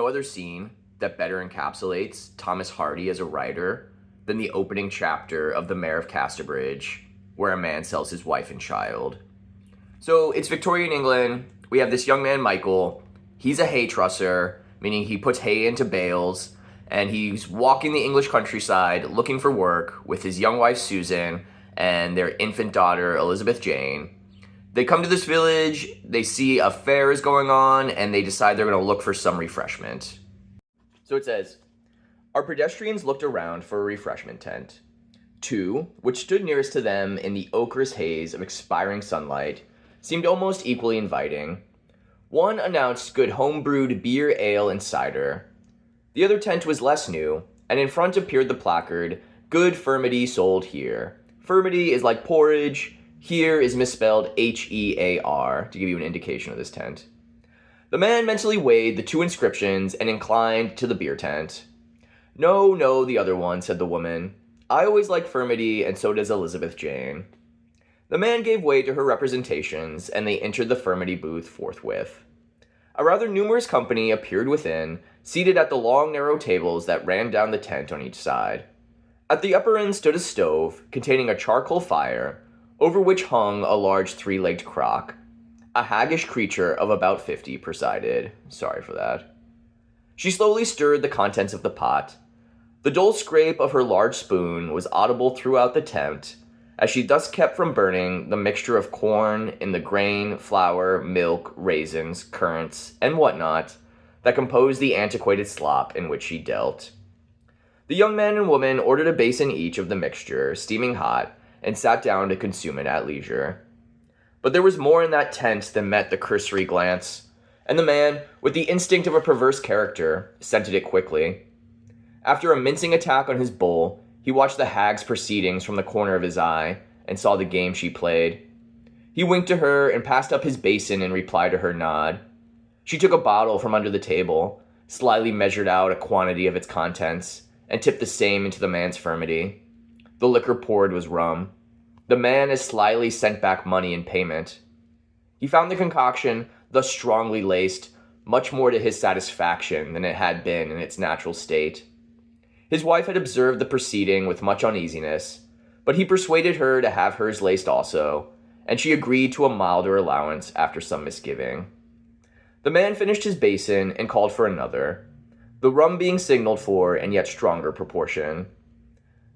No other scene that better encapsulates Thomas Hardy as a writer than the opening chapter of The Mayor of Casterbridge, where a man sells his wife and child. So it's Victorian England. We have this young man, Michael. He's a hay trusser, meaning he puts hay into bales, and he's walking the English countryside looking for work with his young wife, Susan, and their infant daughter, Elizabeth Jane. They come to this village, they see a fair is going on, and they decide they're going to look for some refreshment. So it says, our pedestrians looked around for a refreshment tent. Two, which stood nearest to them in the ochreous haze of expiring sunlight, seemed almost equally inviting. One announced good home-brewed beer, ale, and cider. The other tent was less new, and in front appeared the placard, good furmity sold here. Furmity is like porridge. Here is misspelled H-E-A-R, to give you an indication of this tent. The man mentally weighed the two inscriptions and inclined to the beer tent. No, the other one, said the woman. I always like furmity, and so does Elizabeth Jane. The man gave way to her representations, and they entered the furmity booth forthwith. A rather numerous company appeared within, seated at the long, narrow tables that ran down the tent on each side. At the upper end stood a stove containing a charcoal fire, over which hung a large three-legged crock. A haggish creature of about 50 presided. Sorry for that. She slowly stirred the contents of the pot. The dull scrape of her large spoon was audible throughout the tent, as she thus kept from burning the mixture of corn in the grain, flour, milk, raisins, currants, and whatnot that composed the antiquated slop in which she dealt. The young man and woman ordered a basin each of the mixture, steaming hot, and sat down to consume it at leisure. But there was more in that tent than met the cursory glance, and the man, with the instinct of a perverse character, scented it quickly. After a mincing attack on his bowl, he watched the hag's proceedings from the corner of his eye, and saw the game she played. He winked to her and passed up his basin in reply to her nod. She took a bottle from under the table, slyly measured out a quantity of its contents, and tipped the same into the man's furmity. The liquor poured was rum. The man as slyly sent back money in payment. He found the concoction, thus strongly laced, much more to his satisfaction than it had been in its natural state. His wife had observed the proceeding with much uneasiness, but he persuaded her to have hers laced also, and she agreed to a milder allowance after some misgiving. The man finished his basin and called for another, the rum being signaled for in yet stronger proportion.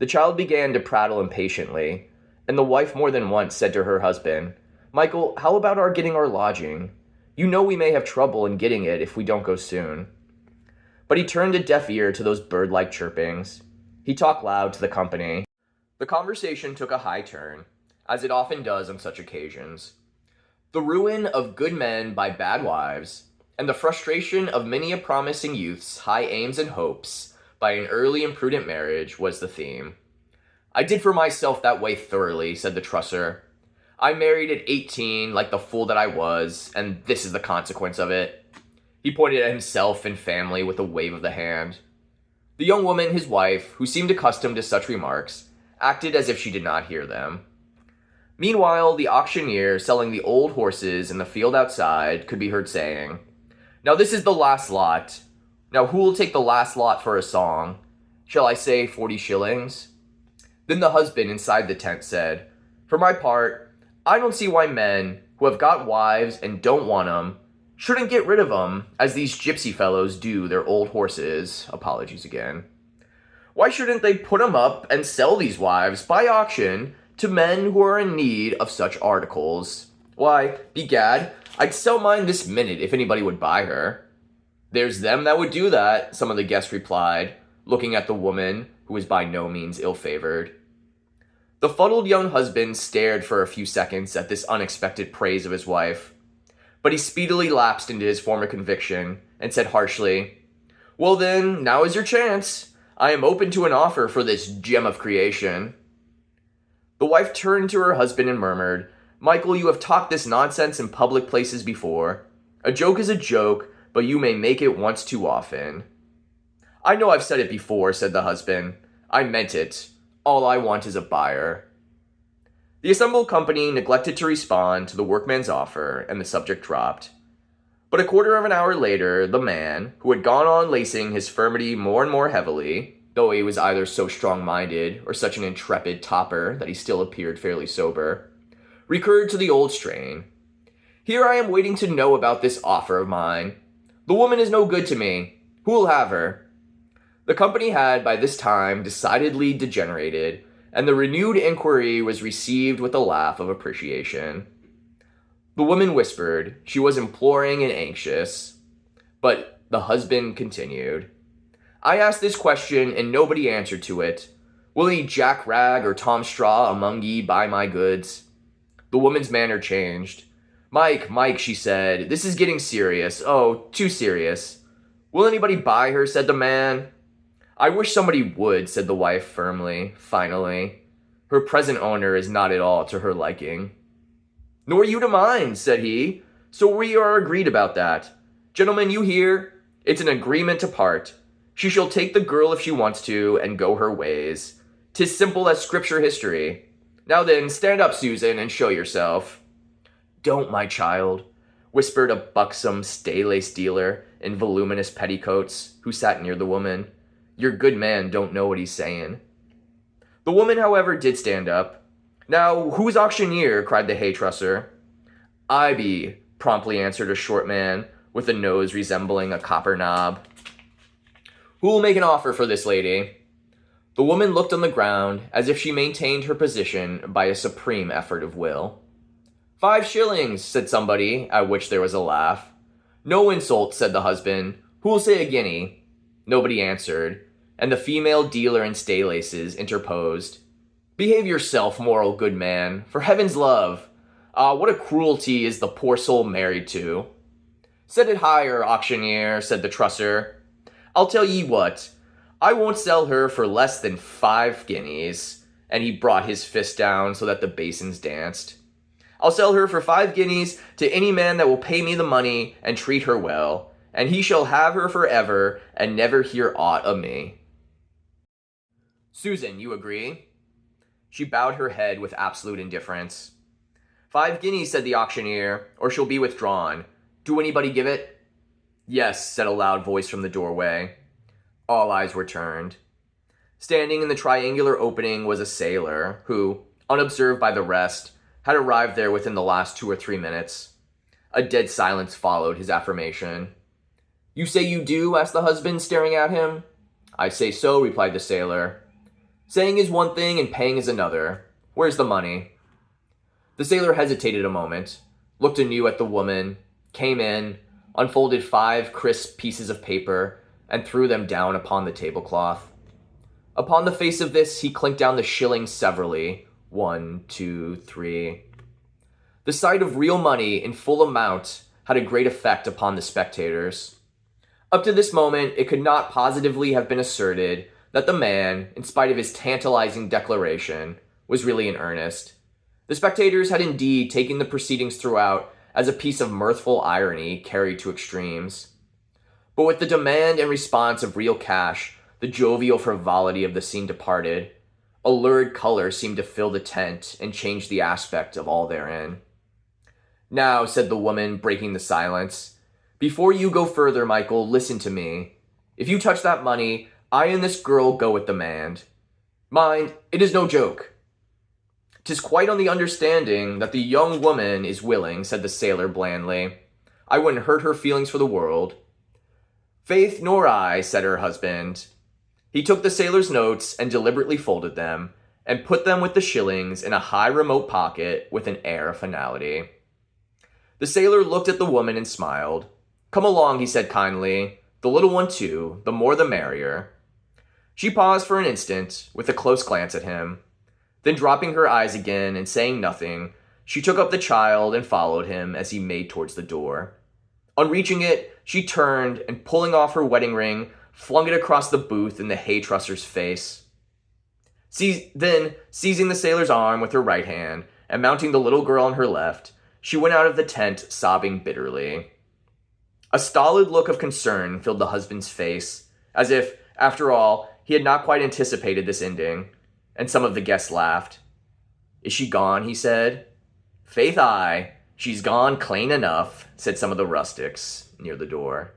The child began to prattle impatiently, and the wife more than once said to her husband, Michael, how about our getting our lodging? You know we may have trouble in getting it if we don't go soon. But he turned a deaf ear to those bird-like chirpings. He talked loud to the company. The conversation took a high turn, as it often does on such occasions. The ruin of good men by bad wives, and the frustration of many a promising youth's high aims and hopes by an early imprudent marriage was the theme. I did for myself that way thoroughly, said the trusser. I married at 18 like the fool that I was, and this is the consequence of it. He pointed at himself and family with a wave of the hand. The young woman, his wife, who seemed accustomed to such remarks, acted as if she did not hear them. Meanwhile, the auctioneer selling the old horses in the field outside could be heard saying, Now this is the last lot. Now who will take the last lot for a song? Shall I say 40 shillings? Then the husband inside the tent said, For my part, I don't see why men, who have got wives and don't want 'em, shouldn't get rid of 'em, as these gypsy fellows do their old horses. Apologies again. Why shouldn't they put 'em up and sell these wives by auction to men who are in need of such articles? Why, begad, I'd sell mine this minute if anybody would buy her. There's them that would do that, some of the guests replied, looking at the woman, who was by no means ill-favored. The fuddled young husband stared for a few seconds at this unexpected praise of his wife, but he speedily lapsed into his former conviction and said harshly, Well then, now is your chance. I am open to an offer for this gem of creation. The wife turned to her husband and murmured, Michael, you have talked this nonsense in public places before. A joke is a joke, but you may make it once too often. I know I've said it before, said the husband. I meant it. All I want is a buyer. The assembled company neglected to respond to the workman's offer, and the subject dropped. But a quarter of an hour later, the man, who had gone on lacing his furmity more and more heavily, though he was either so strong-minded or such an intrepid topper that he still appeared fairly sober, recurred to the old strain. "Here I am waiting to know about this offer of mine. The woman is no good to me. Who'll have her?" The company had by this time decidedly degenerated, and the renewed inquiry was received with a laugh of appreciation. The woman whispered she was imploring and anxious, but the husband continued, "I asked this question, and nobody answered to it. Will ye Jack Rag or Tom Straw among ye buy my goods?" The woman's manner changed. "Mike, Mike," she said, "this is getting serious. Oh, too serious." "Will anybody buy her?" said the man. "I wish somebody would," said the wife firmly, finally. "Her present owner is not at all to her liking." "Nor you to mine," said he. "So we are agreed about that. Gentlemen, you hear? It's an agreement to part. She shall take the girl if she wants to, and go her ways. 'Tis simple as scripture history. Now then, stand up, Susan, and show yourself." "Don't, my child," whispered a buxom stay-lace dealer in voluminous petticoats, who sat near the woman. "Your good man don't know what he's saying." The woman, however, did stand up. "Now, who's auctioneer?" cried the hay-trusser. "I be," promptly answered a short man, with a nose resembling a copper knob. "Who'll make an offer for this lady?" The woman looked on the ground, as if she maintained her position by a supreme effort of will. "5 shillings," said somebody, at which there was a laugh. "No insult," said the husband. "Who'll say a guinea?" Nobody answered, and the female dealer in staylaces interposed. "Behave yourself, moral good man, for heaven's love. Ah, what a cruelty is the poor soul married to." "Set it higher, auctioneer," said the trusser. "I'll tell ye what, I won't sell her for less than 5 guineas, and he brought his fist down so that the basins danced. "I'll sell her for 5 guineas to any man that will pay me the money and treat her well, and he shall have her forever and never hear aught of me." "Susan, you agree?" She bowed her head with absolute indifference. 5 guineas, said the auctioneer, "or she'll be withdrawn. Do anybody give it?" "Yes," said a loud voice from the doorway. All eyes were turned. Standing in the triangular opening was a sailor, who, unobserved by the rest, had arrived there within the last 2 or 3 minutes. A dead silence followed his affirmation. "You say you do?" asked the husband, staring at him. "I say so," replied the sailor. "Saying is one thing and paying is another. Where's the money?" The sailor hesitated a moment, looked anew at the woman, came in, unfolded 5 crisp pieces of paper, and threw them down upon the tablecloth. Upon the face of this he clinked down the shillings severally. 1, 2, 3. The sight of real money in full amount had a great effect upon the spectators. Up to this moment it could not positively have been asserted that the man, in spite of his tantalizing declaration, was really in earnest. The spectators had indeed taken the proceedings throughout as a piece of mirthful irony carried to extremes. But with the demand and response of real cash, the jovial frivolity of the scene departed. A lurid color seemed to fill the tent and change the aspect of all therein. "Now," said the woman, breaking the silence, "before you go further, Michael, listen to me. If you touch that money, I and this girl go with the man. Mind, it is no joke." "'Tis quite on the understanding that the young woman is willing," said the sailor blandly. "I wouldn't hurt her feelings for the world." "Faith, nor I," said her husband. He took the sailor's notes and deliberately folded them, and put them with the shillings in a high remote pocket with an air of finality. The sailor looked at the woman and smiled. "Come along," he said kindly. "The little one too, the more the merrier." She paused for an instant, with a close glance at him. Then dropping her eyes again and saying nothing, she took up the child and followed him as he made towards the door. On reaching it, she turned and, pulling off her wedding ring, flung it across the booth in the hay-trusser's face. Then, seizing the sailor's arm with her right hand and mounting the little girl on her left, she went out of the tent sobbing bitterly. A stolid look of concern filled the husband's face, as if, after all, he had not quite anticipated this ending, and some of the guests laughed. "Is she gone?" he said. "Faith, aye. "She's gone clean enough," said some of the rustics near the door.